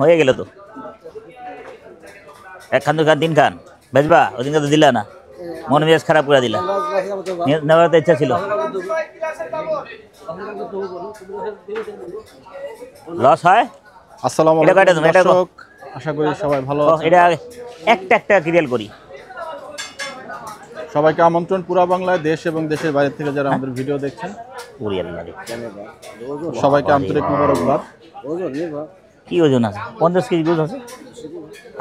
হয়ে গেল তো একখান দুখান তিন খান বেচবা ওদিনকে তো দিলা না মন মেজাজ খারাপ করে দিলা নেওয়ার তো ইচ্ছা ছিল লস হয় আসসালামু আলাইকুম দর্শক আশা করি সবাই ভালো আছেন এটা একটা ক্লিয়ার করি সবাইকে আমন্ত্রণ পুরা বাংলায় দেশ এবং দেশের বাইরে থেকে যারা আমাদের ভিডিও দেখছেন সবাইকে আন্তরিক মোবারকবাদ কি ওজন আছে 50 কেজি গোছ আছে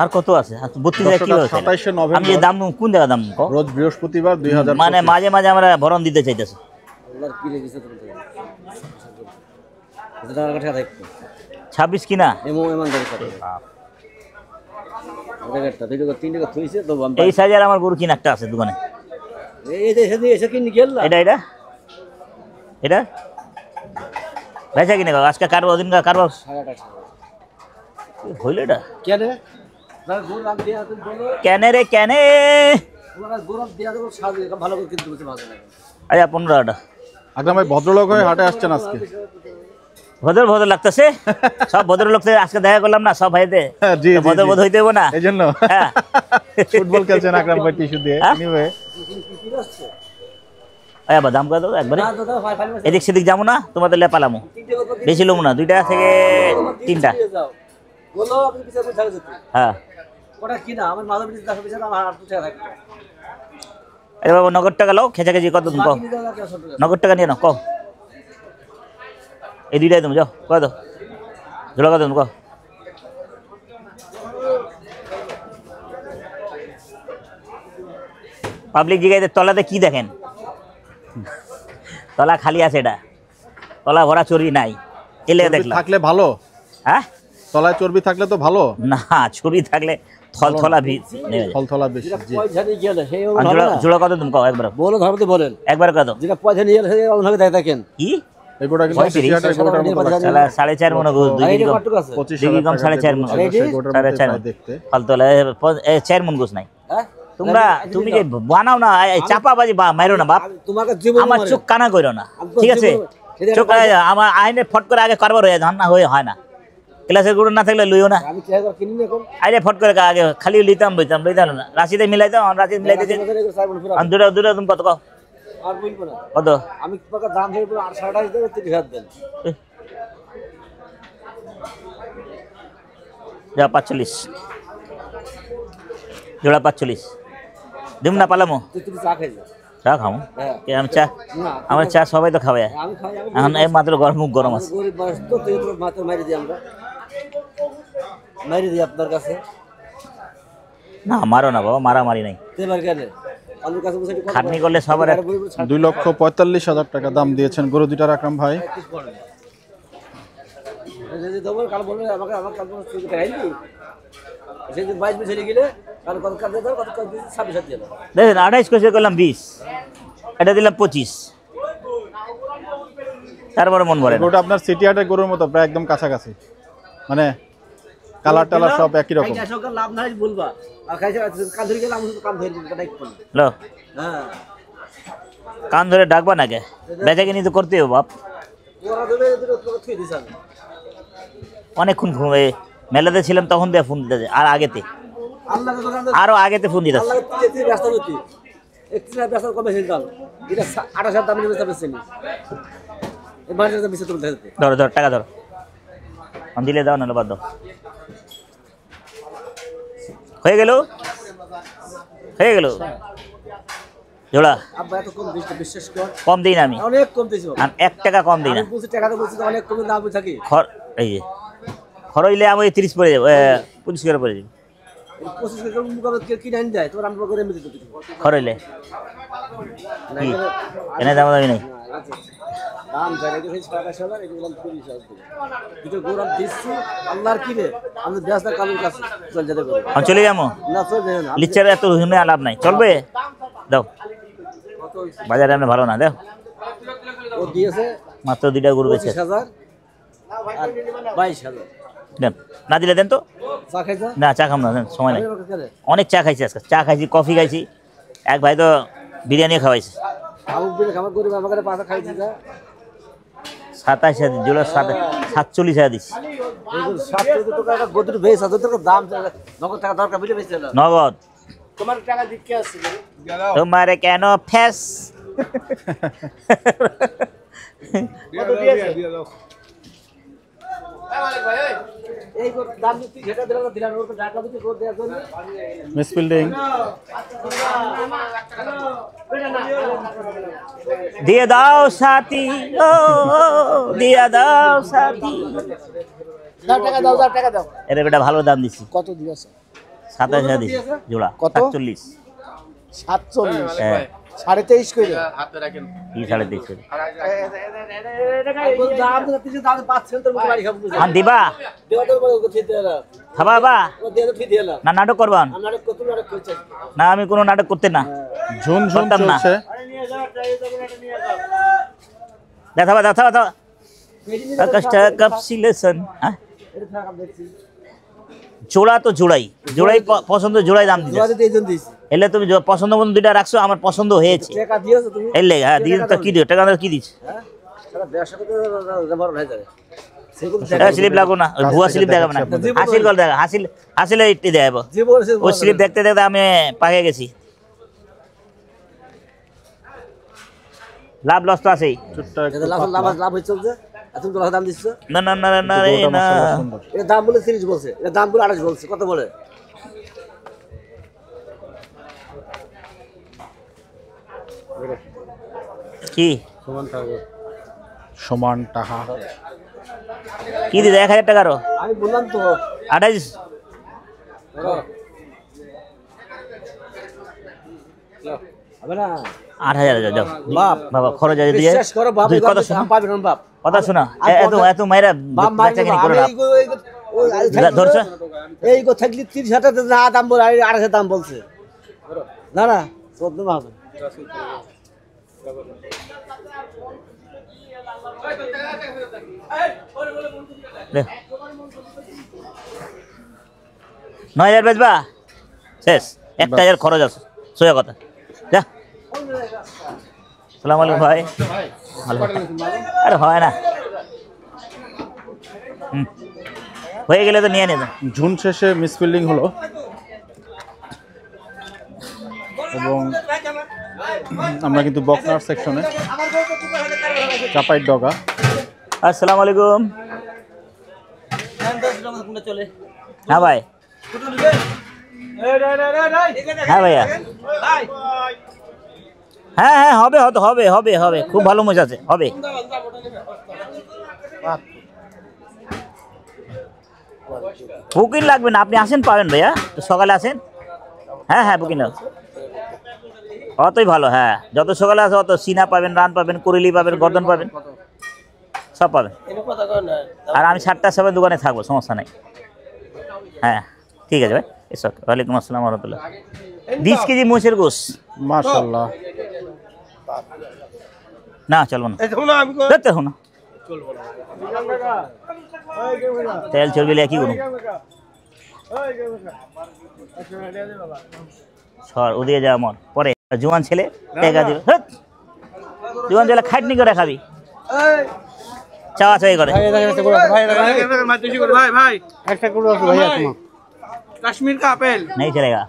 আর কত আছে 32 কি আছে 27 নভেম্বর আমি দাম কোন জায়গা দাম রোজ বৃহস্পতিবার 2000 মানে মাঝে মাঝে আমরা ভরণ দিতে চাইতেছি আল্লাহর কি রেখেছে তোমাদের এটা টাকা দেখো 26 কিনা এমন দাম কত এটা দুটো তিনটা থইছে তো এই সাইজের আমার গরু কিনা একটা আছে দোকানে এই যে এসে কিনে গেল এটা বেচা কিনে আজকে কারবা দিন কারবা 8.5 হইল এটা কেন না গোর রাখ দিয়া তুমি বলো কেনে রে কেনে তোমার গোর রাখ দিয়া দেব সাজ ভালো করে কিনতে বলতে ভালো লাগে আচ্ছা 15টা আকরাম ভাই ভদ্রলোক হয়ে হাটে আসছেন আজকে ভদ্র লাগতেছে সব ভদ্রলোক আজকে দেখা করলাম না সব ভাইতে জি ভদ্র হইতে হবে না এইজন্য হ্যাঁ ফুটবল খেলছেন আকরাম ভাই টিস্যু দিয়ে এনিওয়ে কি আসছে আয়া দাম কত একবারে এদিক সেদিক যাবো না তোমাদের লেপালামো বেশি লোম না 2টা থেকে 3টা বলো আপনি পিছে বুঝা যেতে হ্যাঁ ওটা কি না আমার মাথা পিছে 10 পিছে আমার 8 টাকা রাখবে আরে বাবা নগদ টাকা লও খেচাখেচি কত তুমি কও নগদ টাকা নিয়ে নাও কও এই 2টাই তুমি যাও কত ঝোলা কত তুমি কও পাবলিক জায়গায় তলাতে কি দেখেন তলা খালি আছে এটা তলা ভরা চর্বি নাই এলে দেখলাম থাকলে ভালো হ্যাঁ তলায় চর্বি থাকলে তো ভালো না চর্বি থাকলে থলথলা থলথলা বেশি জি পয়সা নিয়ে গেলে সেই জোড়া কত তুমি কও একবার বলো ধর্মতে বলেন একবার কত যেটা পয়সা নিয়ে গেলে সেই ওভাবে দেখেন কি এই গোটা কিন্তু সিটিহাটের গোটার মতো লাগছে 4.5 মন গোস 2 কেজি কম 25 কম 4.5 মন 4.5 দেখতে ফালতলা 4 মন গোস নাই হ্যাঁ তুমি যে বানাও না চাপাবাজি মারো না বাপ তোমাকে জীবন আমার চোখ কানা কইরো না ঠিক আছে চোখ আমার আইনে ফট করে আগে কারবার হয়ে ধান না হয়ে হয় না ক্লাসের গুড় না থাকলে লইও না আমি টাকা কিনি না কোন আইনে ফট করে আগে খালি লইতাম না রাশিতে মিলাইতাম রাশিতে মিলাইতে আমি দুটো তুমি কত কও আর বলবো না কত আমি তোমাকে দাম ধরে 8.5 দেব 30,000 দেন যা 45 জোড়া 45 দিম না পালামো তুমি চা খাই চা খাও হ্যাঁ আমি চা আমার চা সবাই তো খাবে আমি খাই এখন এই মাত্র গরম আছে গরিব মানুষ তো তুই তো মাত্র মারি দিই আমরা মারি দিই আপনার কাছে না মারো না বাবা মারামারি নাই তেবার কেন আমার কাছে বসে খাটনি করলে সবার 2,45,000 টাকা দাম দিয়েছেন গরু দুইটার আকরাম ভাই যদি দবল কাল বলবে আমাকে কাল বলবে তুই খাই নি সেই দিন 22 বছর গেলে কাল কত কাল দাও কত কত 26 দিয়ে দাও দেখেন 28 কইছে করলাম 20 এটা দিলাম 25 তারপরে মন ভরে গরুটা আপনার সিটিহাটের গরুর মতো প্রায় একদম কাছাকাছি মানে কালার টালার সব একই রকম খাইছে সব লাভ নাই বলবা আর খাইছে কাল ধরে গেলে আমি কাম ধরে দিই কাটাই করব লো হ্যাঁ কান ধরে ডাকবা না কে বেচাকিনি তো করতে হবে বাপ ওরা দেবে দুটো থুই দিছ আমি অনেকক্ষণ ঘুমে মেলাতে ছিলাম তখন দিয়ে ফোন দিতে আর আগেতে আল্লাহর দোকান আরো আগেতে ফোন দিতে আল্লাহ তুই ব্যস্ত হতি 31 ব্যস্ত কমে হিলতাম এটা 28,000 দাম নিতে পারছিস নি এই বাজারে বিছে তুমি দিতে ধর টাকা ধর আমি দিলে দাও না বাদ দাও হয়ে গেল জোড়া আব্বা এত কম দিছ বিশ্বাস কর কম দিই না আমি অনেক কম দিছ আমি 1 টাকা কম দিই না আমি 25 টাকা তো বলছি অনেক কম দাম থাকি এই যে খরইলে আমি 30 পড়ে যাবো 25 করে পড়ে যাবো 25 টাকা মুখে কি নাইন দেয় তোর আমরা করে এমনি দিতে খরইলে কি এনে দাম দামি নাই দাম জায়গা থেকে 27,000 এটা বললাম 30,000 দুটো গোরাম দিচ্ছি আল্লাহর কি রে আমি ব্যস্ত কামের কাছে চল যেতে পারি আমি চলে যাবো না চল যাই না লিচারে এত হুমে লাভ নাই চলবে দাও বাজারে আমরা ভালো না দাও ও দিয়েছে মাত্র 2টা গরু বেচে 25,000 আর 22,000 দেন না দিলে দেন তো চা খাইছা না চা খাম না দেন সময় নাই অনেক চা খাইছি আজকে চা খাইছি কফি খাইছি এক ভাই তো বিরিয়ানি খাওয়াইছে আবু বিলে খাবার করে আমাকে পাতা খাইছি যা 27,000 জোড়া 47,000 দিচ্ছি এইগুলো 7 টাকা একটা গদির বেশ আছে তো দাম নগদ টাকা দরকার বুঝলে বেশি না নগদ। তোমার টাকা দিকে আছে তোমারে কেন ফেস কত দিয়েছে এই দাম দিতে যেটা দিলাম ওর টাকা দিতে রোড দেওয়ার জন্য মিসবিল্ডিং দিয়ে দাও সাথী ও দিয়ে দাও সাথী। দাও টাকা দাও টাকা দাও এর বেটা ভালো দাম দিছি। কত দিয়েছে 27,000 দিছি জোড়া। কত? 47। 47 হ্যাঁ 23.5 কইরে কি 23.5 করে দাম দিতে দাম পাচ্ছেন তোর বাড়ি খাবো আন দিবা দেওয়া তো বড় কথা দেলা খাবা বা ও দিয়ে তো ঠিক দেলা না নাটক করবান আমরা কত নাটক করছে না আমি কোনো নাটক করতে না ঝুন ঝুন করতাম না। চলছে দেখাবা আকাশটা কাপসিলেশন হ্যাঁ এটা থাকা দেখছি জোড়া তো জোড়াই জোড়াই পছন্দ জোড়াই দাম দিতে জোড়া দিতে এইজন দিছি এলে তুমি পছন্দ মতো দুইটা রাখছো আমার পছন্দ হয়েছে টাকা দিয়েছো তুমি এলে হ্যাঁ দিয়ে তো কি দিও টাকা কি দিছ হ্যাঁ সারা 150 টাকা ব্যবহার হয়ে যাবে সেগুলো স্লিপ লাগো না ওই ভুয়া স্লিপ দেখাবো না হাসিল গল দেখা হাসিলে ইটি দেখাবো জীবন সে ওই স্লিপ দেখতে দেখতে আমি পাকে গেছি লাভ লস তো আছেই টুকটাক একটু লাভ পাতলা। লাভ হচ্ছে যে তুমি তো দাম দিচ্ছ না না না না রে গোটা না মশলা সুন্দর। এটা দাম বলে 30 বলছে এটা দাম বলে 28 বলছে কত বলে কি সমান টাকা কি দিদা 1,000 টাকা আরো আমি বললাম তো 28 হবে না 8,000 যাও বাপ বাবা খরচ আছে দিয়ে বিশ্বাস করো বাপ দুই এই কথা কথা শোনো পাবে না বাপ কথা শোনা আর এত এত মাইরা বাপ মারি বেচাকেনি করে না ধরছো এই গো থাকলে 30,000 টাকা না দাম বলে 28,000 দাম বলছে না না 14 হবে দে 9,000 বেচবা শেষ 1,000 খরচ আছে সোজা কথা যা সালাম আলাইকুম ভাই ভালো আরে হয় না হয়ে গেলে তো নিয়ে নেবেন ঝুন শেষে মিসবিল্ডিং হলো এবং আমরা কিন্তু বকনার সেকশনে চাপাই ডগা আসসালামু আলাইকুম হ্যাঁ ভাই হ্যাঁ ভাইয়া হ্যাঁ হ্যাঁ হবে হয়তো হবে হবে হবে খুব ভালো মজা আছে হবে বুকিং লাগবে না আপনি আসেন পাবেন ভাইয়া তো সকালে আসেন হ্যাঁ হ্যাঁ বুকিং অতই ভালো হ্যাঁ যত সকালে আসে অত সিনা পাবেন রান পাবেন কুরিলি পাবেন গর্দন পাবেন সব পাবেন আর আমি 7টার সময় দোকানে থাকবো সমস্যা নাই হ্যাঁ ঠিক আছে ভাই এসব ওয়ালাইকুম আসসালাম রহমতুল্লাহ 20 কেজি মোষের গোস মাশাআল্লাহ না চলবো না দেখো না তেল চর্বি কি করুন সর ওদিকে যা আমার পরে জোয়ান ছেলে টাকা দিবে জোয়ান ছেলে খাটনি করে খাবি চাওয়া চাই করে কাশ্মীর का আপেল नहीं चलेगा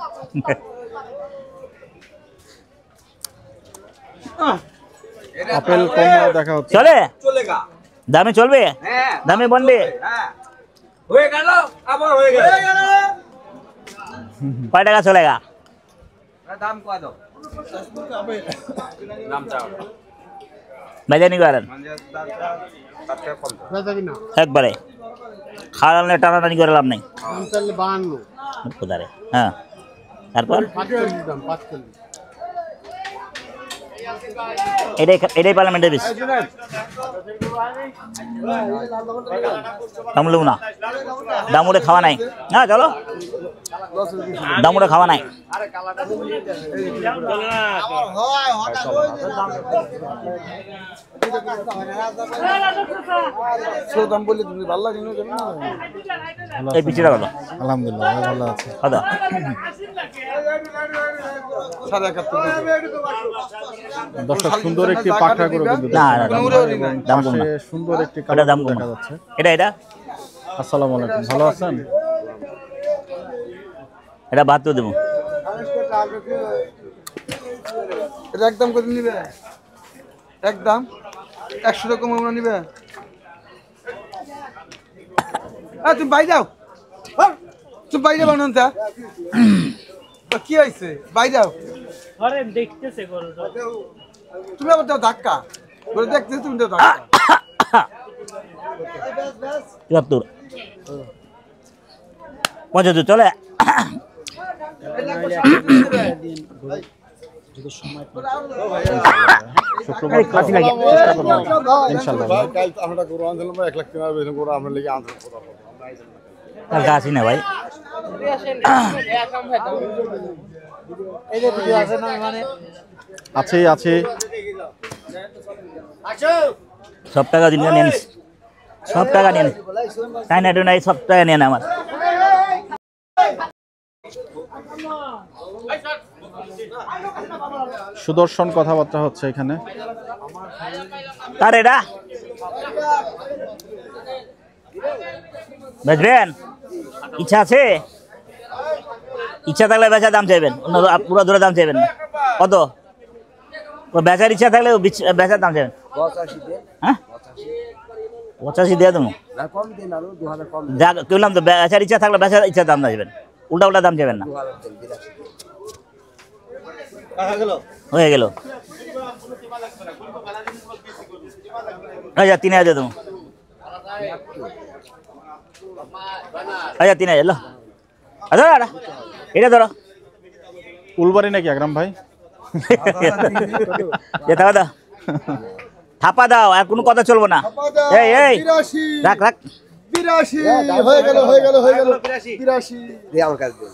আপেল কম দেখা হচ্ছে চলে চলেগা দামে চলবে হ্যাঁ দামে বনবে হ্যাঁ হয়ে গেল আবার হয়ে গেল কয় টাকা চলেগা দাম কত দাম চাও বেজা নি করেন একবারে খাওয়ালে টানাটানি করে লাভ নাই কোথায় হ্যাঁ তারপর এটাই পার্লামেন্টের বেশি দাম নেব না দামুড়ে খাওয়া নাই হ্যাঁ চলো দামুড়ে খাওয়া নাই এই পিছিয়ে গেল আলহামদুলিল্লাহ ভালো আছে দাদা দর্শক সুন্দর একটি পাকড়া গরু কিন্তু না, দেখছেন। না, এবং দাম কম পাশে না। সুন্দর একটি এটা কালো দাম গরু কম দেখা না। যাচ্ছে। এটা আসসালামু আলাইকুম, ভালো আছেন? এটা বাদ তো দেবো। এটা একদম করে নিবে, একদম 100 রকম আমরা নিবে। তুমি বাই যাও, তুমি বাই যাও না, কি হয়েছে? বাই যাও, দেখতেছে গরুটা। তুমি আবার দাও ধাক্কা করে দেখতেছো, তুমি দাও ধাক্কা। ৭৪ 75 চলে। শুক্রবার কাশি লাগে। চেষ্টা করবো ইনশাআল্লাহ। কালকে আসি না ভাই। আছে আছে সব টাকা দিন নিয়ে নিস, সব টাকা নিয়ে নিস। তাই না নাই, সব টাকা নিয়ে না আমার। সুদর্শন কথাবার্তা হচ্ছে এখানে। কার এটা বেচবেন? ইচ্ছা আছে? ইচ্ছা থাকলে বেচার দাম চাইবেন, অন্য পুরো দূরে দাম চাইবেন না। কত বেচার ইচ্ছা থাকলে বেচার দাম চাইবেন? হ্যাঁ 85 দিয়ে দেবো। কম দিন আরো 2000 কম যা বললাম তো, বেচার ইচ্ছা থাকলে বেচার ইচ্ছা দাম চাইবেন, উল্টা উল্টা দাম চাইবেন না। হয়ে গেল। আচ্ছা 3000 দিয়ে দেবো। আচ্ছা 3000 লো। আচ্ছা এটা ধরো। উলবাড়ি নাকি আকরাম ভাই? যেতে হবে দাও, থাপা দাও, আর কোনো কথা চলবো না। এই এই রাখ রাখ। 82 হয়ে গেল, হয়ে গেল, হয়ে গেল। 82 দিয়ে আমার কাছে দিন।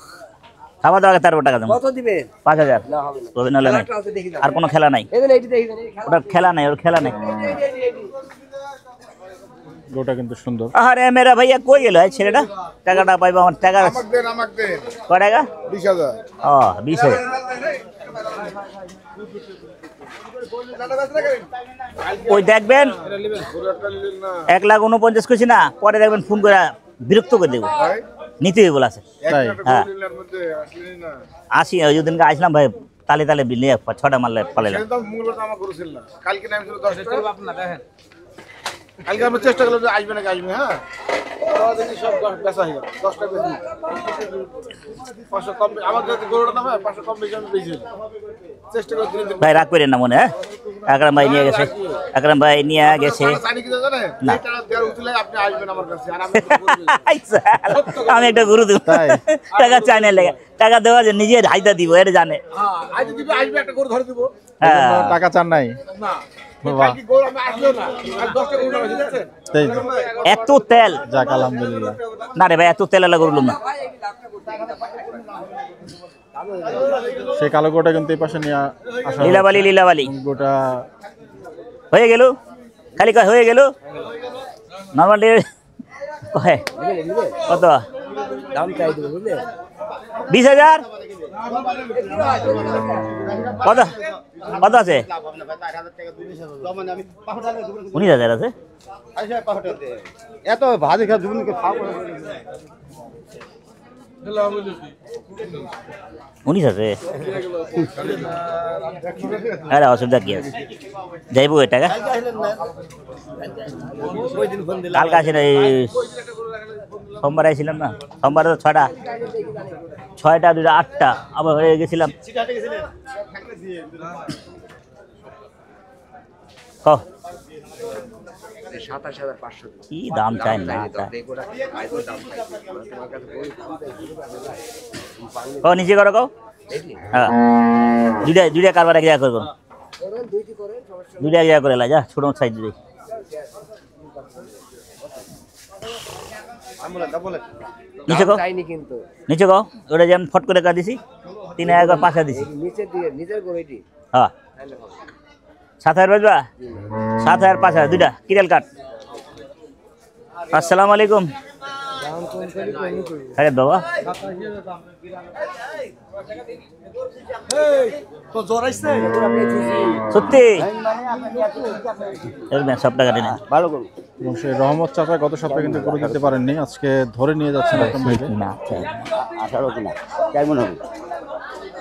থাপা দাও, তার টাকা দেবো। কত দিবেন? 5000। না হবে না। তবে নাহলে নাই, একটা আছে দেখি দাও। আর কোনো খেলা নাই। এই দেন, এইটি দেখি দেন, এই ওটা খেলা নাই, ওর খেলা নাই। গরুটা কিন্তু সুন্দর। আরে মেরা ভাইয়া কই গেল এই ছেলেটা? টাকাটা পাইবো আমার। টাকা কয় টাকা? 20000 ও 20,000। ওই দেখবেন 1,49,000 করছি না, পরে দেখবেন ফোন করে বিরক্ত করে দেবো, নিতে হইব বলে আছে। তাই হ্যাঁ 80 ওই দিনকে আসলাম ভাই, তালে তালে নিয়ে 6টা মারলে পালাইলাম। কালকে আমরা চেষ্টা করলাম যে আসবে নাকি আসবে। হ্যাঁ সব বেচা হয়ে গেল, 10টা বেশি 500 কম। আমার কাছে গরুটা দাম 500 কম বেশি আমি বেশি চেষ্টা করে দিন। ভাই রাগ করেন না মনে। হ্যাঁ আকরাম ভাই নিয়ে গেছে, আকরাম ভাই নিয়ে গেছে। জানি কি জানেন, না। এই টাকা দেওয়ার উচিলে আপনি আসবেন আমার কাছে, আর আমি আমি একটা গুরু দেবো, তাই? টাকা চাই না লেগে, টাকা দেওয়া যে নিজে হাইদা দিব, এটা জানে। হ্যাঁ আজ দিবে, আসবে একটা গরু ধরে দিব হ্যাঁ টাকা চান নাই? না। বাহ। কালকে গরু আমি আসলেও না, আর 10টা গরু নামাইছি দেখছেন। তাই এত তেল যাক আলহামদুলিল্লাহ। না রে ভাই, এত তেল এলা করলাম না। সেই কালো গরুটা কিন্তু এই পাশে নিয়ে আসা হয়েছে। লীলাবালি লীলাবালি গরুটা হয়ে গেল, খালি কয় হয়ে গেল। নর্মালি কয় কত? দাম চাই দেবো, বুঝলে? 20,000। কত কত আছে? 19,000 আছে। এত ভাজি খা দুনিকে খাবো 19 আছে। আরে অসুবিধা কি আছে, যাইব ওই টাকা। কালকে আসেন, এই সোমবার আইছিলাম না, সোমবারে তো 6টা 2টা 8টা, আবার হয়ে গেছিলাম। ক 27,500 কি দাম চাই না চাই। ক নিচে করো কও। হ্যাঁ দুইটা কারবার এক জায়গা করবো, দুইটা এক জায়গা করে যা, ছোট সাইজ দিই। নিচে কও, চাইনি কিন্তু নিচে কও। ওটা যেমন ফট করে কাট দিছি, 3,000 পাশা দিছি। নিচের দিকে, নিচের গরুটি হ্যাঁ 7,000 বাজবা, 7,000 5,000 দুইটা কিরেল কাট। আসসালামু আলাইকুম। দাম তো আরে বাবা তো জড়াইছে সত্যি সব টাকা দিন ভালো করুন। এবং সেই রহমত চাচা গত সপ্তাহে কিন্তু গরু দিতে পারেননি, আজকে ধরে নিয়ে যাচ্ছেন একদম ভাইকে। না 18 কিনা কেমন হবে?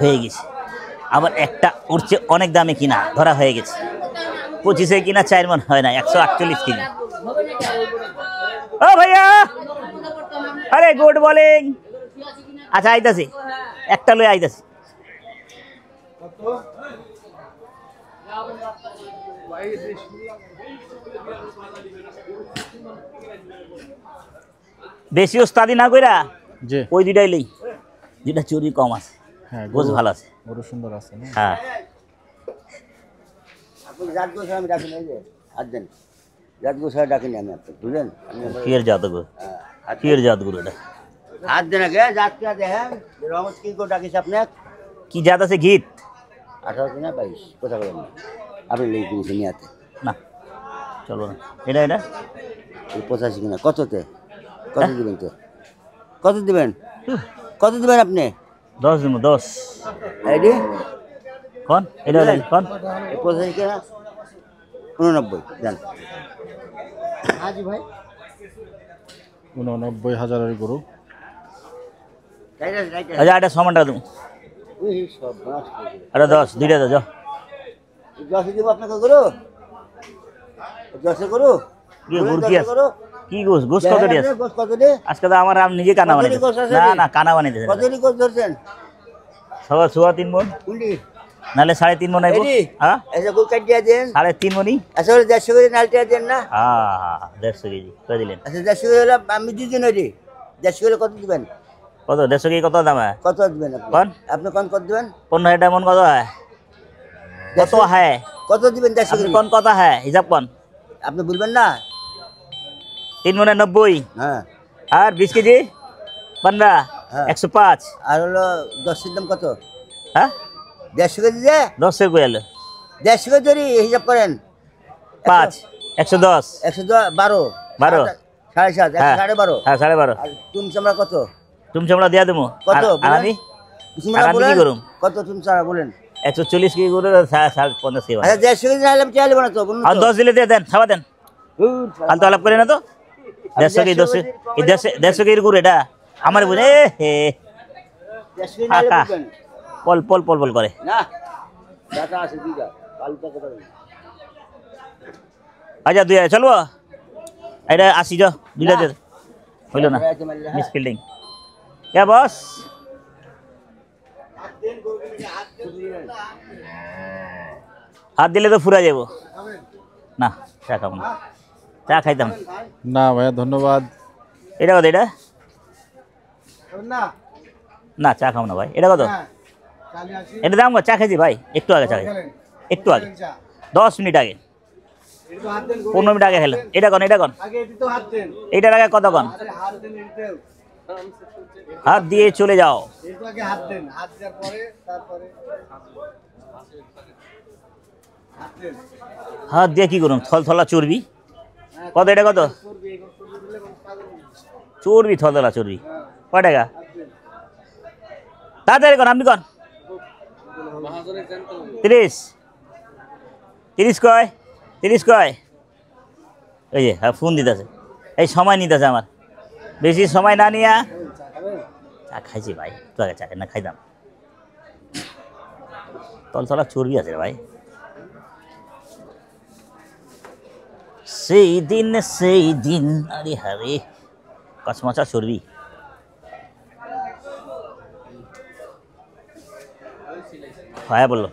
হয়ে গেছে আবার একটা উঠছে অনেক দামে কিনা ধরা হয়ে গেছে 25-এ কিনা 4 মণ হয় না 148 কিনা ও ভাইয়া আরে গুড বলিং আচ্ছা আইতাছি একটা লই আইতাছি বেশি ওস্তাদি না কইরা জি ওই দুইটাই লই যেটা চুরি কম আছে হ্যাঁ, গোছ ভালো আছে গরু সুন্দর আছে না? হ্যাঁ আপনি জাত গোসা আমি ডাকি নাই যে হাত দেন, জাত গোসা ডাকি নাই আমি আপনি বুঝলেন? কিয়ের জাত গো কিয়ের জাত গরু এটা হাত দেন আগে জাত কে দেখেন রহমত কি করে ডাকিস আপনি? কি জাত আছে গীত 18 কিনা 22 কথা বলেন না। আপনি লেগে কিনেছেন নিয়াতে না চলো না এটা এটা 85 কিনা কততে? কত দিবেন তো? কত দিবেন? কত দিবেন আপনি? 10 দিন 10 আইডি কোন এটা হলো কোন 85 কিনা 89 জান। হাজি ভাই 89,000 গরু। রাইট রাইট আচ্ছা এটা সমানটা তুমি ওই সব বাস করে আরে 10 দুইটা দাও যাও জসে দিব আপনাকে করো, জসে করো কি গুড় কি আছে কি গোস গোস কত দিয়ে আছে গোস কত দিয়ে? আজকে তো আমার আম নিজে কানা বানাই গোস আছে না রে? না কানা বানাই দিয়েছে কত দিয়ে গোস ধরছেন? সবার সোয়া 3 মণ কুন্ডি নালে 3.5 মণ আইবো এডি হ্যাঁ এসে গোস কাট দিয়ে দেন, 3.5 মণই আসলে 150 করে নালটা দেন না? হ্যাঁ 150 কেজি কই দিলেন আচ্ছা 150 করে হলে আমি দিয়ে দিন ওইটি 150 করে কত দিবেন? কত 150 কেজি কত দাম হয় কত দিবেন আপনি? কোন আপনি কোন কত দিবেন? 15 মণ কত হয় কত হয় কত দিবেন 150 আপনি করে? কোন কত হয় হিসাব কোন আপনি বলবেন না? 3 মণে 90 হ্যাঁ আর 20 কেজি 15 হ্যাঁ। 105 আর হলো 10 এর দাম কত? হ্যাঁ 150 করে দিয়ে 10 এর কই এলো 150 করে ধরি হিসাব করেন। 5 110 112 12 7.5 হ্যাঁ 12.5 হ্যাঁ 12.5 আর তুমি চামড়া কত? তুমি চামড়া দিয়া দেবো কত আর বলেন? আমি চামড়া আর আমি কি বলেন? করুম? কত তুমি চামড়া বলেন? 140 কেজি করে 50 কেজি আচ্ছা 150 কেজি না হলে আমি চাইলে না তো বলুন আর তো। 10 দিলে দিয়ে দেন খাওয়া দেন ধুর, ফালতু আলাপ করে না তো 150 কেজি 150 কেজির গুড় এটা আমার বুঝে হে 150 কেজি না হলে কাকা। বলবেন। পল পল পল পল করে না টাকা আছে দিদা পালটা কথা বলেন। আচ্ছা দুই চলবো এটা আসি যাও দুইটা দে হইল না মিস ফিল্ডিং কে বস হাত দিলে তো ফুরা যাব না চা খাবো না চা খাইতাম না ভাইয়া ধন্যবাদ। এটা কত এটা না না চা খাবো না ভাই এটা কত এটা দাম কত চা খাইছি ভাই একটু আগে চা খাই একটু আগে 10 মিনিট আগে 15 মিনিট আগে খেলাম এটা কোন আগে এটি তো হাত দেন, এইটার আগে কত কোন আরে হাত দেন এটাও, হাত দিয়ে চলে যাও এটু আগে হাত দেন, হাত দেওয়ার পরে তারপরে হাত দেন। হাত দিয়ে কি করুন থলথলা চর্বি কত এটা কত চর্বি থলথলা চর্বি কয় টাকা তাড়াতাড়ি কন আপনি কন 30 কয় 30 কয় এই যে হ্যাঁ ফোন দিতেছে এই সময় নিতেছে আমার বেশি সময় না নিয়া চা খাইছি ভাই একটু আগে চা খাই না খাইতাম তলতলা চর্বি আছে রে ভাই সেই দিন আরে হারে কচমচা চর্বি হ্যাঁ বললো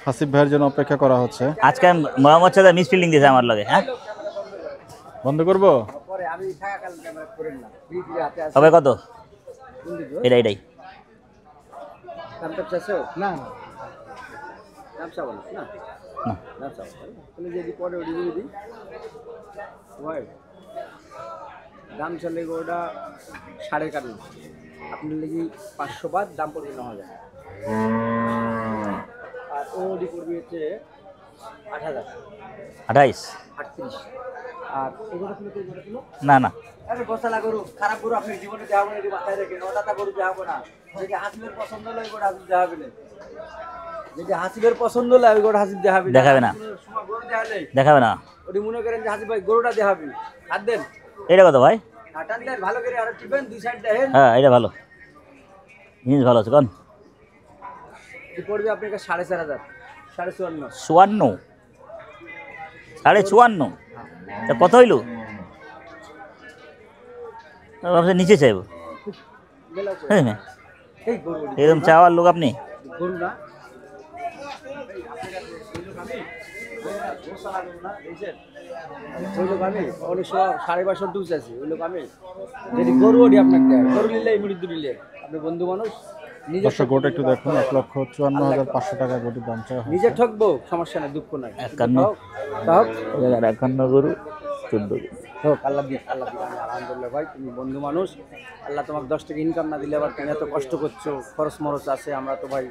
হাসিফ ভাইয়ের জন্য অপেক্ষা করা হচ্ছে। আজকে মোহাম্মদ সাদা মিস ফিল্ডিং দিয়েছে আমার লগে হ্যাঁ বন্ধ করবো? পরে আমি থাকাকালীন ক্যামেরা করেন না, ফ্রি হাতে আছে। হবে কত কোন দিকে? এটাই দামটা চাইছো? না না দাম চাবো না, না না দাম চাবো না। তুমি যদি পরে ওটি দিয়ে দিই হয় দাম চলে ওটা 5.5, আপনি লেগে 500 বাদ দাম পড়বে 9,000 আর ওডি করবি হচ্ছে 8,000। 28 38। আর এগুলো ছিল তো এগুলো ছিল না না আরে বসালা গরু খারাপ গরু আপনি জীবনে দেখাবো না, এটি মাথায় রেখে নদাতা গরু দেখাবো না। যেটি হাসিবের পছন্দ হলো ওইগুলো হাসিব দেখাবে না, যেটি হাসিবের পছন্দ হলো ওইগুলো হাসিব দেখাবে দেখাবে না। সময় গরু দেখালে দেখাবে না। ওটি মনে করেন যে হাসিব ভাই গরুটা দেখাবে, হাত দেন এটা কত ভাই? টান দেন ভালো করে, আর টিপেন দুই সাইড দেখেন। হ্যাঁ এটা ভালো জিনিস, ভালো আছে কোন? কি পড়বে আপনাকে 4,500, 54,500। 54, 54.5, তা কত হইল? ভাবছি নিচে চাইবো। গেলাও কই? হ্যাঁ হ্যাঁ, এই গরু ওটি এরকম চাওয়ার লোক আপনি? গরু না বসালা গরু না দেখছেন? ওই লোক আমি অনেক সময় 5.5 ডুজ আছে, ওই লোক আমি যেটি গরু ওটি আপনাকে দেয়, গরু নিলে মুড়ি দুলিলে আপনি বন্ধু মানুষ নিজে দর্শক গোটা একটু দেখুন, 1,54,500 টাকা গোটির দাম চাওয়া হয়। নিজে ঠকবো সমস্যা নাই, দুঃখ নাই। 51, তাও 51 গরু 14 গরু। হোক আল্লাহ দিন, আল্লাহ দিন। আলহামদুলিল্লাহ ভাই, তুমি বন্ধু মানুষ, আল্লাহ তোমাকে 10 টাকা ইনকাম না দিলে আবার তুমি এত কষ্ট করছো, খরচ মরচ আছে, আমরা তো ভাই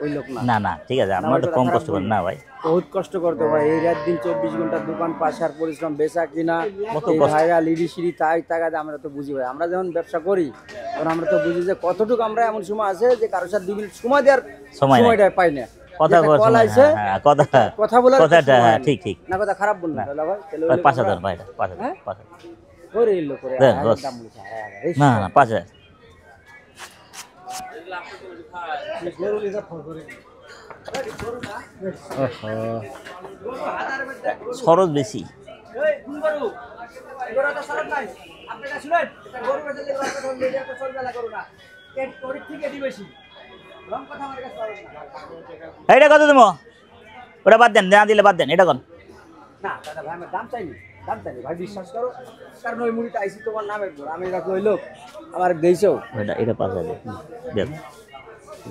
ওই লোক না। না না ঠিক আছে, আপনার তো কম কষ্ট করেন না ভাই। বহুত কষ্ট করতে ভাই, এই রাত দিন 24 ঘন্টা দোকান পাশার পরিশ্রম, বেচা কিনা, কত এই কষ্ট। ভাইরা লিডি সিঁড়ি তাই টাকা দিয়ে আমরা তো বুঝি ভাই। আমরা যখন ব্যবসা করি তখন আমরা তো বুঝি যে কতটুকু আমরা এমন সময় আছে যে কারোর সাথে 2 মিনিট সময় দেওয়ার সময় নাই। সময়টা পাই না। কথা যেটা বলার কল সময়, আইছে, হ্যাঁ, কথা কথা বলার কথাটা, সময় হ্যাঁ, নেই। ঠিক ঠিক। না কথা খারাপ বল না দাদা ভাই, তাহলে ওই লোক 5,000 আমরা- ভাই, 5,000 হ্যাঁ? 5,000। করে এলো করে দেন, আর বস। দাম বলছে, হ্যাঁ, হ্যাঁ, না না 5,000। খরচ বেশি। এই, কোন গরু? এই গরুটা সালাদ নাই। আপনারা শুনেন, এটা গরু বেচে দিলে আপনারা ধরুন, এই একটা সরবেলা গরু না। এর ওর থেকে এটি বেশি। রং কথা আমার কাছে পাবেন না। এইটা কত দেবো? ওটা বাদ দেন, না দিলে বাদ দেন, এটা কোন? না, দাদা ভাই, আমি দাম চাইনি। দাম চাইনি ভাই, বিশ্বাস করো। কারণ ওই মুড়িটা আইসি তোমার নামের গরু। আমি রাখি ওই লোক আমার দিয়েছো। এটা 5,000 দেন।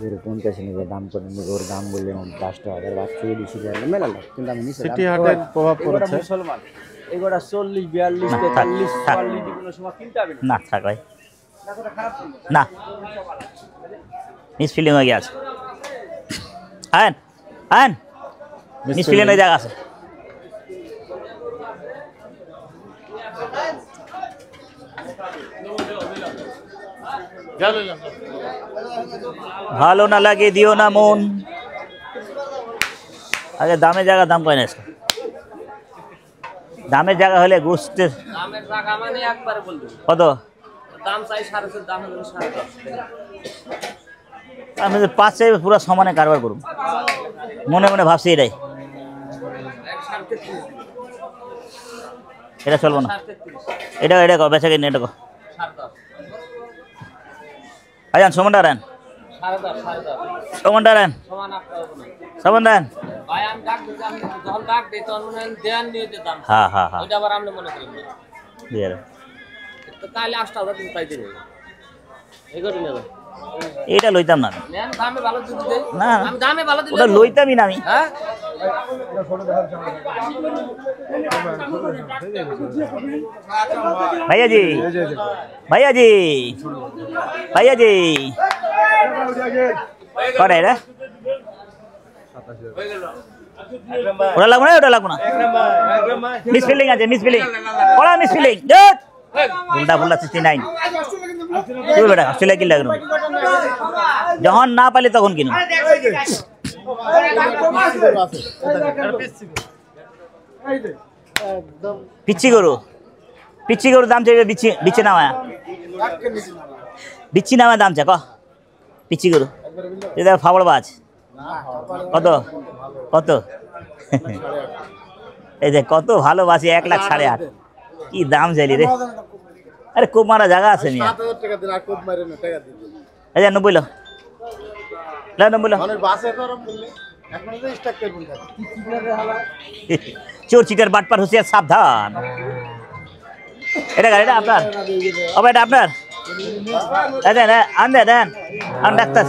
গরু 50 নিবে দাম করে গরুর দাম বললেন 10,000 বাচ্চা বেশি মেলা লোক, কিন্তু আমি নিচে সিটি হাটের প্রভাব পড়েছে। মুসলমান এগুলা 40, 42, না, থাক, 43, থাক। 44 কোনো সময় কিনতে হবে না। না থাক ভাই, না কথা খারাপ বলবো। না মিস ফিলিং হয়ে গেছে। আন আন মিস ফিলিং হয়ে জায়গা আছে। ভালো না লাগে দিও না মন। আগে দামের জায়গা দাম কয় না, দামের জায়গা হলে গোষ্ঠের দামের টাকা মানে একবারে বলবো, কত? দাম চাই 4.5, দাম হলো 10.5। আমি 5 চাইবে, পুরো সমানে কারবার করুন, মনে মনে ভাবছি এটাই। 1.33, এটা চলবো না, 1.33, এটা এটা বেচা কিনে এটা 10.5, আজান সমান ডারেন, 10.5, সমান ডারেন, সমান আপনার হবে না। সমান দেন। ভাই আমি ডাক দিতে, আমি যখন ডাক দিই তখন মনে হয় দেন নিয়ে যে দাম, হ্যাঁ হ্যাঁ হ্যাঁ ওইটা আবার আপনি মনে করেন না। দিয়ে দেন। তো তাহলে 8,000 তুমি পাইতে নেবে, এই করে নেবে। এটা লইতাম না আমি। নেন, দামে ভালো দিতে দেই। না আমি দামে ভালো দিলে ওটা লইতামই না আমি। হ্যাঁ ভাইয়া জি, ভাইয়া জি, ভাইয়া জি, কটা এটা? ওটা লাগবো না, ওটা লাগবো না। মিস ফিলিং আছে, মিস ফিলিং, ওরা মিস ফিলিং। উল্টা ফুল্টা 69 তুই বেটা অস্ট্রেলিয়া কিনলে কেন? যখন না পালি তখন কিনো। পিচ্ছি গরু, পিচ্ছি গরুর দাম চাইবে, বিচ্ছি নামা, বিচ্ছি নামা দাম চা ক পিচ্ছি গরু। এটা ফাবড় বাজ কত কত? এই যে কত ভালোবাসি, 1,08,500 কি দাম চাইলি রে? আরে খুব মারা জায়গা আছে মিয়া। 7,000 টাকা দিন, আর খুব মারে না টাকা দিন। এই যে 90 লো, 90 লো। মানে বাসে গরম বললে এখন তো স্টক করবেন না। চোর চিটার বাটপার হুঁশিয়ার সাবধান। এটা গাড়ি, এটা আপনার? ও ভাই এটা আপনার? দেন আন দেন, আন ডাক্তার,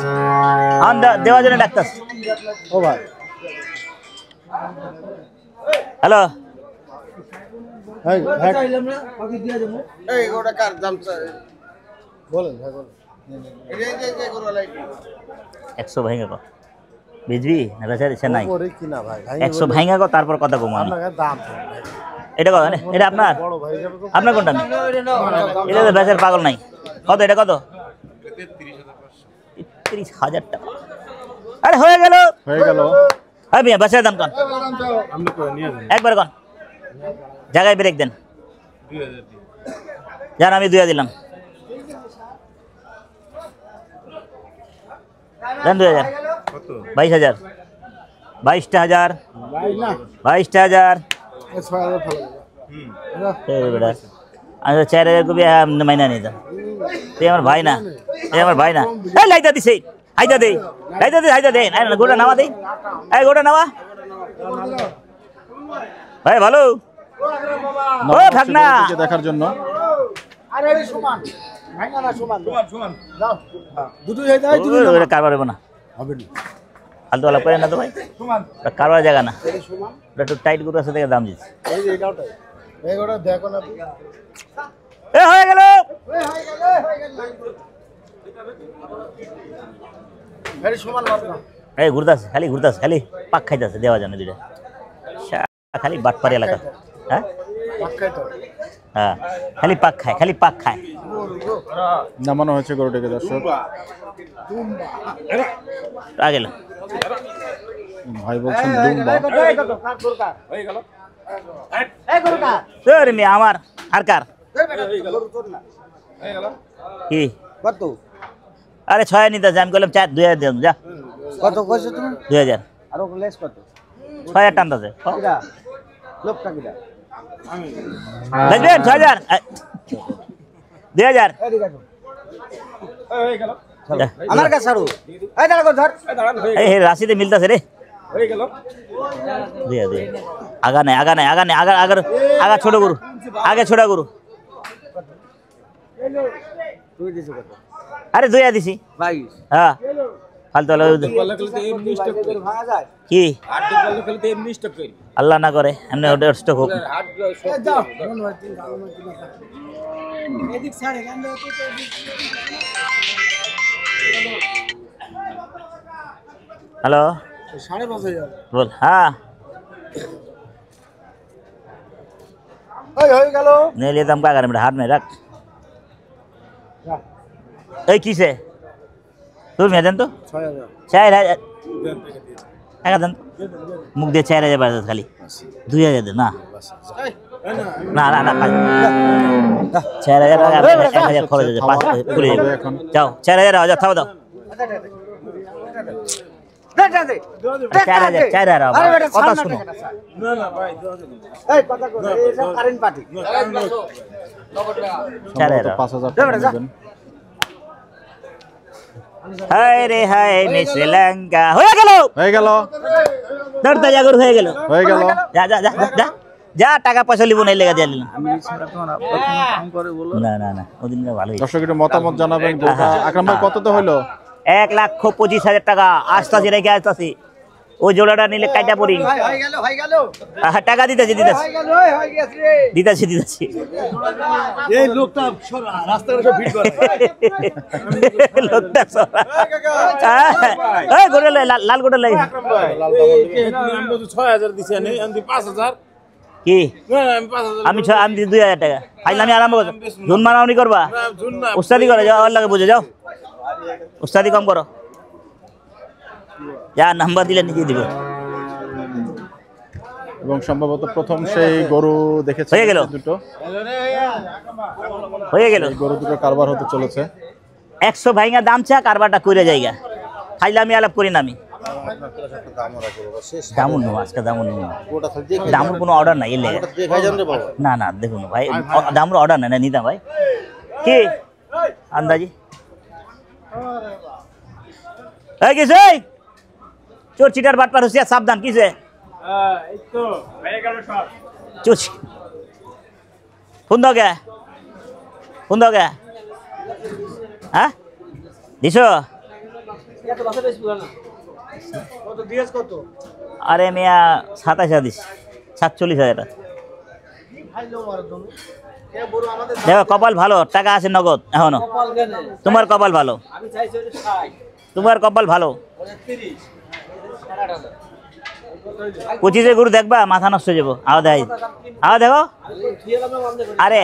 আন দেওয়ার জন্য ডাক্তার। ও ভাই, হ্যালো, এই হ্যাঁ, চাইলাম না, বাকি দিয়ে দেবো। এই গোটা কার দাম চাই বলেন, ভাই বলেন। এই যে গরু লাই 100 ভেঙে কো বেচবি না বেচা দিচ্ছে নাই ওরে কিনা ভাই 100 ভাঙা কো তারপর কথা কম আমি আপনার কাছে দাম তো। এটা কত এটা আপনার বড় ভাই হিসাবে তো আপনার কোনটা এটা তো বেচার পাগল নাই কত এটা কত 33,000 টাকা আরে হয়ে গেল হয়ে গেল। হ্যাঁ মিয়া বেচার দাম কন আপনি করে নিয়ে যান একবার কন জায়গায় ব্রেক দেন 2000 যান আমি 2000 দিলাম দেন 2000 কত 22,000 22,000 ভাই না 22,000 এ 6000 ফেলে বেটা আমি তো 4,000 কবি মাইনা নিয়ে যান তুই আমার ভাই না তুই আমার ভাই না এই লাইটা দিছে হাইদা দে হাইদা দে না গোটা নামা দে এই গোটা নামা ভাই ভালো ও ভাগনা গরুটিকে দেখার জন্য আরে এই সমান ভাঙা না সমান সমান যাও দুটো যাই যাই দুটো ওটা কারবার হবে না হবে না ফালতু আলাপ করে না তো ভাই সমান ওটা কারবার জায়গা না এই সমান ওটা একটু টাইট গরু আছে দেখে দাম দিচ্ছে এই যে এটাটাই এগুলো দেখো না তুমি এ হয়ে গেল এই সমান মাত্র এই ঘুরতাছে খালি পাক খাইতেছে দেওয়া জানে দুইটা খালি বাটপারি এলাকা হ্যাঁ পাক্কাই তো হ্যাঁ খালি পাক খায় নামানো হয়েছে গরুটিকে দর্শক। গেল ভাই বলছেন দুম্বা। তোর মেয়ে আমার আর কার কি কত আরে 6 নিতে আমি বললাম 4 2,000 দিলাম যা কত কইছো তুমি 2,000 আর ওকে লেস কত 6,000 টানতেছে কিরা লোকটা কিরা বুঝবেন 6,000 2,000 এদিকে আসো আমার কাছে আরো এই দাঁড়া কর ধর এই রাশিতে মিলতেছে রে হয়ে গেল দিয়ে আগা নাই আগা ছোট গরু আগে ছোট গরু তুই দিছো কত আরে 2,000 দিছি 22 হ্যাঁ ফালতু হলো ভাঙা যায় কি আল্লাহ না করে এমনি ওটা স্টক হোক এদিক ছাড়ে কেন হ্যালো 5,500 বল হ্যাঁ এই হয়ে গেল नहीं लेता हम क्या करें मेरे हाथ में रख এই কিসে তোর মেয়ে দেন তো 6,000 4,000 টাকা দেন মুখ দিয়ে 4,000 বাড়াতে খালি 2,000 দেন না না না না 4,000 টাকা 1,000 খরচ হয়েছে 5 পুরে যাবে যাও 4,000 যাও থাও দাও 4,000 কথা শুনো এই কথা কর এই সব কারেন্ট পার্টি 4,000 5,000 টাকা নেবেন। হায় রে হায় শ্রীলঙ্কা হয়ে গেল হয়ে গেল দরটা জাগর হয়ে গেল হয়ে গেল। যা যা যা যা যা টাকা পয়সা লিবো নাই লেগে দিয়ে দিলাম না না না ওদিন ভালো দর্শক একটু মতামত জানাবেন। গরুটা আকরাম ভাই কত তো হলো? 1,25,000 টাকা আসতেছি রেখে আসতেছি ওই জোড়াটা নিলে কাইটা পড়ি হয়ে গেল টাকা দিতেছি হয়ে গেছে রে দিতেছি এই লোকটা রাস্তায় সব ভিড় করে লোকটা সরা এই গোড়ে লাল গোড়ে লাই আমি তো 6,000 দিছি আমি 5,000 কি আমি 5,000 আমি 2,000 টাকা ফাইল আমি আরম্ভ করছি জুন মারাউনি করবা জুন না উস্তাদি করো যাও আর লাগে বুঝে যাও উস্তাদি কম করো যা নাম্বার দিলে নিজে দিবে এবং সম্ভবত প্রথম সেই গরু দেখেছি হয়ে গেল। দুটো। হয়ে গেল এই গরু দুটো কারবার হতে চলেছে। 100 ভাইঙ্গা দাম চা কারবারটা করে জায়গা খাইলে আমি আলাপ করি না আমি দামুন নেবো আজকে দামুন নেবো দামুর কোনো অর্ডার নাই এলে না না দেখুন ভাই দামুর অর্ডার নাই না নিতাম ভাই কি আন্দাজি এই কিসে চোর চিটার বাটপার হুঁশিয়ার সাবধান কিসে চোর ফোন দাও গে হ্যাঁ দিছো আরে মিয়া 27,000 দিস 47,000 টাকা দেখো কপাল ভালো টাকা আছে নগদ এখনো তোমার কপাল ভালো পঁচিশে গরু দেখবা মাথা নষ্ট হয়ে যাবো। আও দেখ, আও দেখো। আরে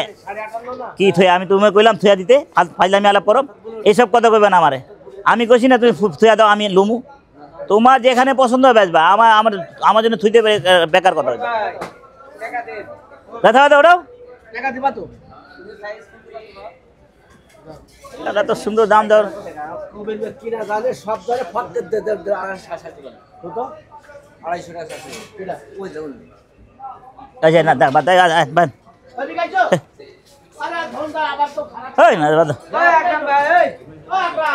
কি থুয়া, আমি তুমি কইলাম থুয়া দিতে, ফাইলামি আলাপ করো, এইসব কথা কইবে না আমারে। আমি কইছি না তুমি থুয়া দাও, আমি লুমু। তোমার যেখানে পছন্দ হয় বেচবা, আমার জন্য থুইতে বেকার কথা হইবে। দেখা দাও, ওটাও টাকা তো সুন্দর দাম দেওয়ার। কিনা জানে সব ধরে ফটকে 250 টাকা ওই দেখুন। আচ্ছা না দেখ বাদ বাদ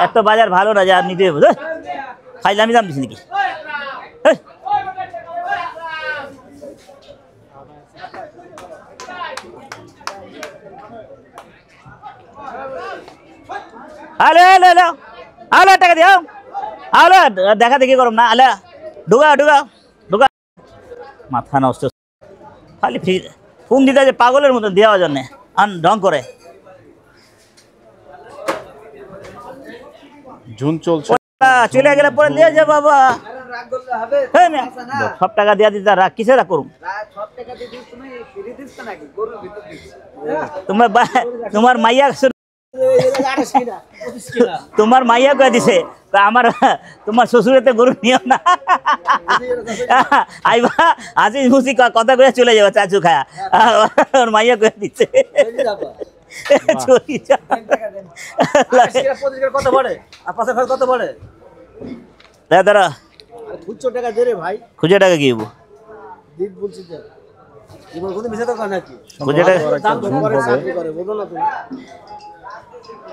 এত বাজার ভালো না যে আর নিতে ফাইলামি দাম দিছি নাকি? আলে আলে আলে আলে টাকা দিও, আলে দেখা দেখি করম না, আলে ঢুকা ঢুকা ঢুকা। মাথা নষ্ট, খালি ফোন দিতে যে পাগলের মতো দেওয়ার জন্য ঢং করে। ঝুন চলছে, চলে গেলে পরে দিয়ে যা বাবা, সব টাকা দিয়া দিতে রাগ কিসে রাগ করুম? তোমার মাইয়া তোমার মাইয়া কয়ে দিছে আমার, তোমার শ্বশুরেতে গরু নিও না, আইবা আজি মুসি কথা কয়ে চলে যাবো চাচু খায়া, ওর মাইয়া কয়ে দিচ্ছে। কত পড়ে আর পাশে কত পড়ে? দাদা খুচরো টাকা দে রে ভাই। খুঁজে টাকা কি হবো? দিন বলছি তো এবার কোন মিছে তো নাকি খুঁজে টাকা দাম তো করে চাকরি করে বলো না তুমি।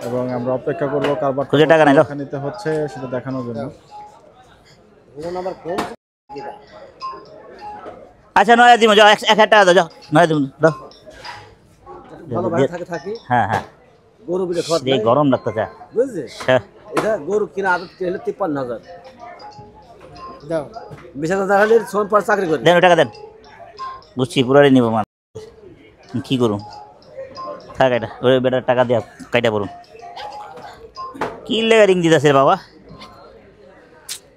এবং আমরা অপেক্ষা করবো কারবার খুঁজে টাকা নাইলো নিতে হচ্ছে সেটা দেখানোর জন্য। ফোন আবার কোন আচ্ছা নয় দিব, যাও 1000 টাকা দাও, যাও নয় দিব দাও। ভালো ভাই থাকে থাকি। হ্যাঁ হ্যাঁ, গরু বিলে খত এই গরম লাগতেছে। বুঝলে হ্যাঁ এটা গরু কিনা আদত হলে 53,000 দাও। 20,000 হলে সোন পর চাকরি করে দেন, টাকা দেন। বুঝছি পুরাই নিব মান, কি করুন থাক, এটা ওই বেটার টাকা দেওয়া কাইটা করুন। কি লেগে রিং দিতেছে বাবা?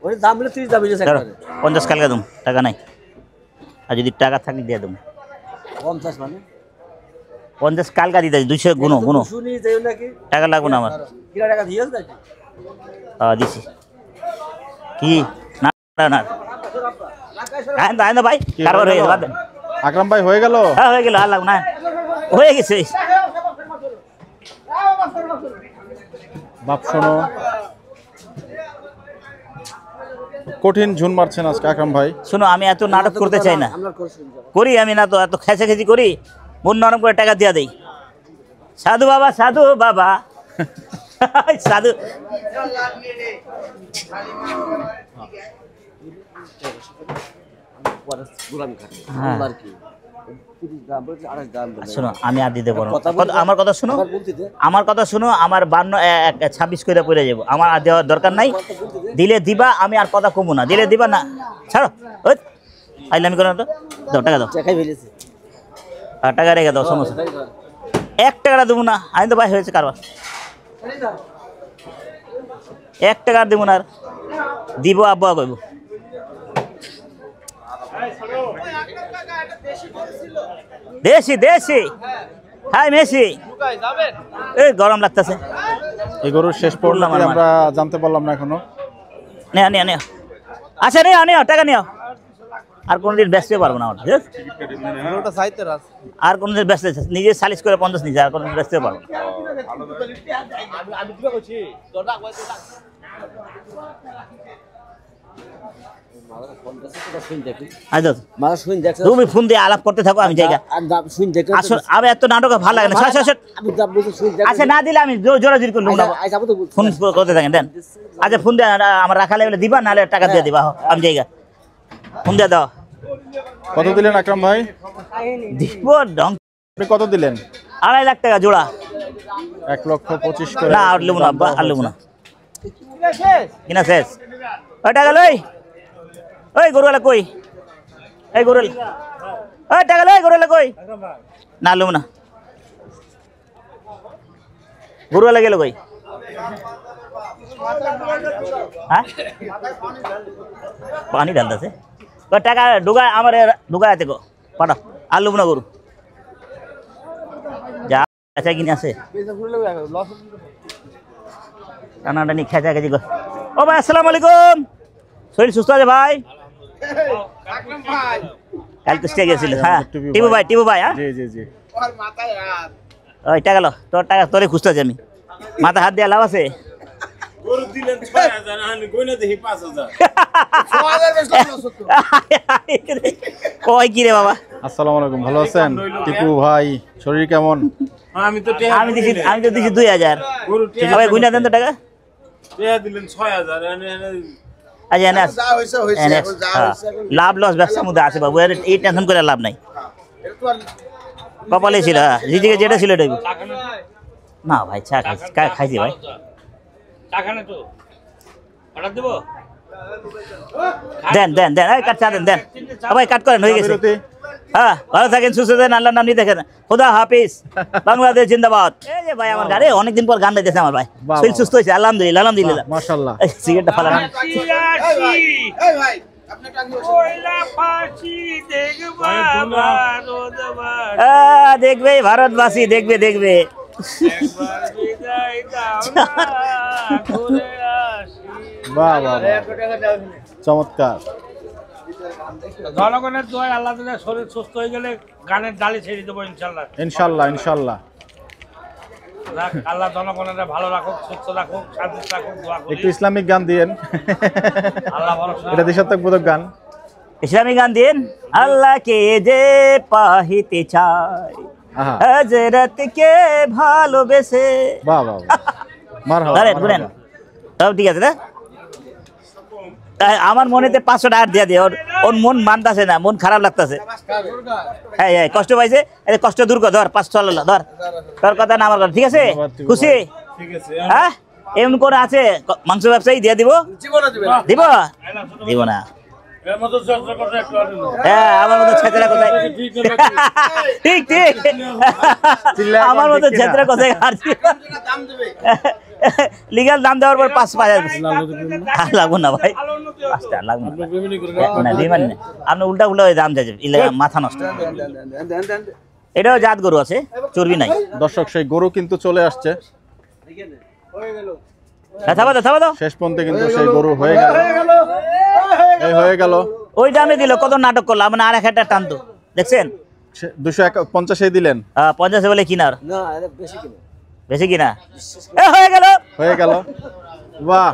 ওই দাম হলে 30 দাম হয়ে যায় 50 কালকে দুম, টাকা নাই। আর যদি টাকা থাকে দিয়ে দেবো 50 মানে 50 কালকা দিতে, 200 গুনো গুনো, শুনি যাই নাকি টাকা লাগবে না আমার। কিরা টাকা দিয়েছ নাকি? দিছি কি না না ভাই কারবার হয়ে গেল। আকরাম ভাই হয়ে গেল? হ্যাঁ হয়ে গেল, আর লাগবে না, হয়ে গেছে। বাপ শোনো, কঠিন ঝুন মারছেন আজকে আকরাম ভাই। শোনো, আমি এত নাটক করতে চাই না, করি আমি না তো, এত খেঁচাখেঁচি করি, মন নরম করে টাকা দিয়া দেই। সাধু বাবা, সাধু বাবা, সাধু। শোনো, আমি আর দিতে পারবো, আমার কথা শোনো, আমার কথা শোনো, আমার 26 করে পড়ে যাবো, আমার আর দেওয়ার দরকার নাই। দিলে দিবা, আমি আর কথা কমবো না, দিলে দিবা না, ছাড়ো। ওই আইলামি করো না তো, দাও টাকা দাও, টাকা রেখে দাও, সমস্যা 1 টাকাটা দেবো না, আমি তো ভাই হয়েছে কারবার, 1 টাকা দেবো না, আর দিব আব্বা কইব। দেশি দেশি, হ্যাঁ মেসি, এই গরম লাগতেছে। এই গরুর শেষ পড়লাম আমরা জানতে পারলাম না এখনো। নেও নেও নেও, আচ্ছা নেও নেও, টাকা নেও। আর কোনোদিন বেচতে পারবো না, আর কোনোদিন বেচতে, নিজে সালিশ করে 50 নিজে, আর কোনোদিন বেচতে পারবো না। তুমি ফোন দিয়ে আলাপ করতে থাকো, আমি জায়গা আমি এত নাটক ভালো লাগে না। আচ্ছা না দিলে আমি জোরাজুরি করলাম, ফোন করতে থাকেন দেন। আচ্ছা ফোন দিয়ে আমার রাখা লাগলে দিবা, নাহলে টাকা দিয়ে দিবা, আমি জায়গা ফোন দিয়ে দাও। কত দিলেন আকরাম ভাই? দিব ডং। আপনি কত দিলেন? 2.5 লাখ টাকা জোড়া। 1,25,000 করে। না আর লেবো না, আর লেবো না, কিনা শেষ। ওই টাকা লই, ওই গরুওয়ালা কই, এই গরুওয়ালা, ওই টাকা লই, গরুওয়ালা কই, না লেবো না, গরুওয়ালা গেল কই? হ্যাঁ পানি ঢালতেছে টাকা ঢুকায় আমার ঢুকায় আছে গো পাঠা আলু না গরু যা আচ্ছা কিনে আছে টানাটানি খেঁচা খেঁচি গো ও ভাই আসসালামু আলাইকুম শরীর সুস্থ আছে ভাই কাল তো স্টে গেছিল হ্যাঁ টিপু ভাই হ্যাঁ জি জি জি ওই টাকা লো তোর টাকা তোরে খুঁজতেছি আমি মাথা হাত দিয়ে লাভ আছে গরু দিলেন ৬,০০০ আমি কইনা দেখি ৫,০০০ কই কি রে বাবা আসসালামু আলাইকুম ভালো আছেন টিপু ভাই শরীর কেমন আমি তো আমি তো দিছি 2000 গরু সবাই গুনা দেন তো টাকা টিয়া দিলেন ৬,০০০ আচ্ছা এনে লাভ লস ব্যবসার মধ্যে আছে বাবু এই টেনশন করে লাভ নাই কপালে ছিল রিজিকে যেটা ছিল এটাই না ভাই চা খাইছি ভাই দেন দেন দেন এই কাট চা দেন দেন ভাই কাট করেন হয়ে গেছে হ্যাঁ ভালো থাকেন সুস্থ থাকেন আল্লাহর নাম নিয়ে দেখেন খুদা হাফিজ বাংলাদেশ জিন্দাবাদ এই যে ভাই আমার গাড়ি অনেকদিন পর গান গাইতেছে আমার ভাই শরীর সুস্থ হয়েছে আলহামদুলিল্লাহ আলহামদুলিল্লাহ মাশাআল্লাহ সিগারেটটা ফালান দেখবে ভারতবাসী দেখবে দেখবে বাহ বাহ চমৎকার জনগণের দোয়ায় আল্লাহ তাআলা শরীর সুস্থ হয়ে গেলে গানের ডালি ছেড়ে দেবো ইনশাল্লাহ ইনশাআল্লাহ ইনশাআল্লাহ আল্লাহ জনগণের ভালো রাখুক সুস্থ রাখুক শান্তি রাখুক দোয়া করি একটু ইসলামিক গান দিয়েন আল্লাহ ভরসা এটা দেশাত্মবোধক গান ইসলামী গান দিন আল্লাহকে যে পাহিতে চাই আহা হযরতকে ভালোবেসে বাহ বাহ মারহাবা ধরেন শুনেন সব ঠিক আছে না আমার মনেতে 500 টাকা দিয়ে দিয়ে ওর মন মানতেছে না মন খারাপ লাগতেছে হ্যাঁ হ্যাঁ কষ্ট পাইছে এই কষ্ট দূর কর ধর 500 ধর তোর কথা না আমার কথা ঠিক আছে খুশি ঠিক আছে হ্যাঁ এমন করে আছে মাংস ব্যবসায়ী দিয়ে দিব দিব দিব না এর মতো চর্চা করতে একটু আরে না হ্যাঁ আমার মতো ছেত্রা কোথায় ঠিক ঠিক আমার মতো ছেত্রা কোথায় আর লিগ্যাল দাম দেওয়ার পর 5,000 লাগবো না ভাই 5টা লাগবো না বিমানি না আপনি উল্টা উল্টা দাম চাইছেন মাথা নষ্ট এটাও জাত গরু আছে চর্বি নাই দর্শক সেই গরু কিন্তু চলে আসছে থাবা দাও শেষ পর্যন্ত কিন্তু সেই গরু হয়ে গেল এই হয়ে গেল ওই দামে দিল কত নাটক করলো আপনি আর 1,000 টানতো দেখছেন 250 দিলেন 50 বলে কিনার না এটা বেশি কিনে বেশি কিনা হয়ে গেল বাহ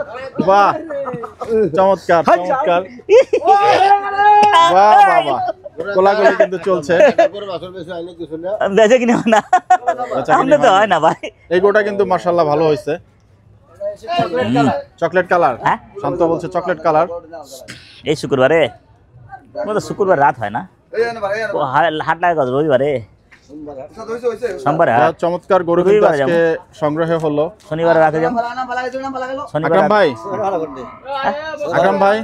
বাহ চমৎকার চমৎকার বাহ বাহ বাহ কোলাকুলি কিন্তু চলছে বেশি কিনা না আপনি তো হয় না ভাই এই গোটা কিন্তু মাশাআল্লাহ ভালো হয়েছে চকলেট কালার হ্যাঁ? শান্ত বলছে চকলেট কালার এই শুক্রবারে তো শুক্রবার রাত হয় না ও হাট লাগে কত রবিবারে সোমবারে হাট। চমৎকার গরু কিন্তু রবিবারে আজকে সংগ্রহে হলো শনিবারে রাতে যাবো শনিবার আকরাম ভাই আকরাম ভাই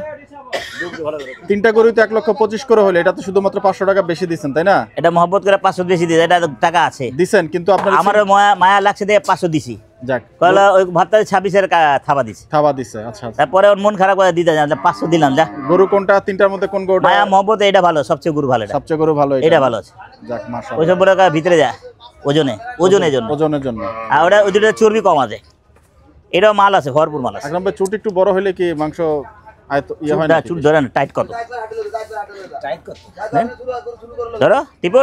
তিনটা গরু তো 1,25,000 করে হলো এটা তো শুধুমাত্র 500 টাকা বেশি দিচ্ছেন তাই না এটা মহব্বত করে 500 বেশি দিয়েছে এটা টাকা আছে দিছেন কিন্তু আপনার আমার মায়া লাগছে দিয়ে 500 দিছি যাক কইলো ওই ভাবতে 26-এর থাবা দিছি থাবা দিছে আচ্ছা আচ্ছা। তারপরে ওর মন খারাপ করে দিতে যা 500 দিলাম যা গরু কোনটা তিনটার মধ্যে কোন গরুটা মায়া মহব্বত এটা ভালো সবচেয়ে গরু ভালো এটা সবচেয়ে গরু ভালো এটা ভালো আছে যাক মাশাআল্লাহ ওইসব বড় ভিতরে যা ওজনের জন্য ওজনের জন্য আর ওটা ওই দুটো চর্বি কম আছে এটাও মাল আছে ভরপুর মাল আছে আকরাম ভাই চুট একটু বড় হলে কি মাংস আয়ত ইয়ে হয় না চুট ধরে না টাইট কত ধরো টিপো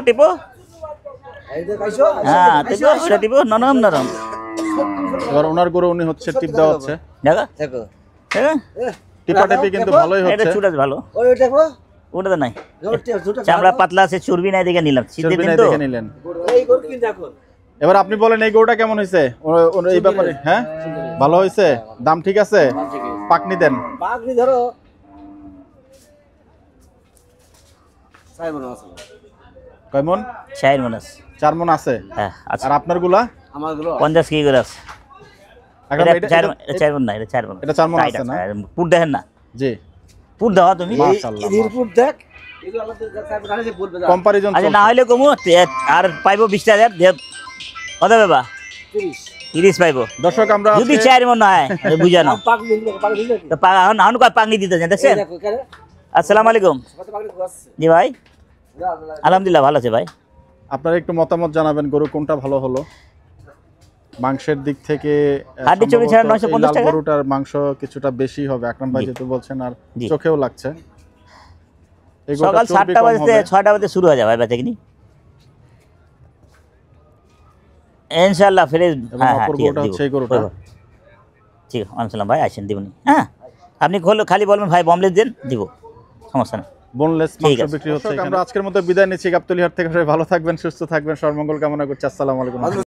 হ্যাঁ টিপো নরম এবার ওনার গরু উনি হচ্ছে টিপ দেওয়া হচ্ছে দেখো টিপাটিপি কিন্তু ভালোই এটা হচ্ছে চুট আছে ভালো ওটা তো নাই চামড়া পাতলা আছে চর্বি নাই দেখে নিলাম শীতের চর্বি দিন নাই তো দেখে নিলেন এবার আপনি বলেন এই গরুটা কেমন হয়েছে এই ব্যাপারে হ্যাঁ ভালো হয়েছে দাম ঠিক আছে পাকনি দেন বাগনি ধরো কয় মন 4 মন আছে 4 মন আছে হ্যাঁ আচ্ছা আর আপনার গুলা আমারগুলো 50 কেজি করে আছে আকরাম ভাই, এটা 4 মন না এটা 4 মন এটা 4 মন Tight আছে না? পুর দেখেন না জি পুর দাও তুমি মাশাআল্লাহ রিপোর্ট দেখ এগুলো আল্লাহ তাআলা বলবে কম্পারিজন আচ্ছা না হইলে কমু আর পাইবো 20,000 কত বাবা 30 30 পাইবো দর্শক আমরা যদি আজকে- 4 মন হয় বুঝানো পাক দিন পাক দিন তো হাউন কয় পাগনি দিতে যান দেখছেন দেখো কেন আসসালামু আলাইকুম কত পাক দিচ্ছে জি ভাই আলহামদুলিল্লাহ ভালো আছে ভাই আপনারা একটু মতামত জানাবেন গরু কোনটা ভালো হলো মাংসের দিক থেকে হাড্ডি চর্বি ছাড়া সম্ভবত 950 এই লাল টাকা? গরুটার মাংস কিছুটা বেশি হবে আকরাম ভাই জি। যেহেতু বলছেন আর জি। চোখেও লাগছে এই গরুটার সকাল চর্বি 7টা কম বাজতে হবে। 6টা বাজতে শুরু হয়ে যাবে ভাই বেচা কিনি ইনশাআল্লাহ ফ্রেশ এবং হ্যাঁ হ্যাঁ অপর ঠিক গরুটা আছে হচ্ছে এই গরুটা। ঠিক আছে আসসালাম ভাই আসেন দিবনি হ্যাঁ আপনি খালি বলবেন ভাই বমলেট দেন দিব সমস্যা না বোনলেস ঠিক মাংস আছে। বিক্রি হচ্ছে আমরা আজকের মতো বিদায় নিচ্ছি গাবতলী হাট থেকে সবাই ভালো থাকবেন সুস্থ থাকবেন সর্বমঙ্গল কামনা করছি আসসালামু আলাইকুম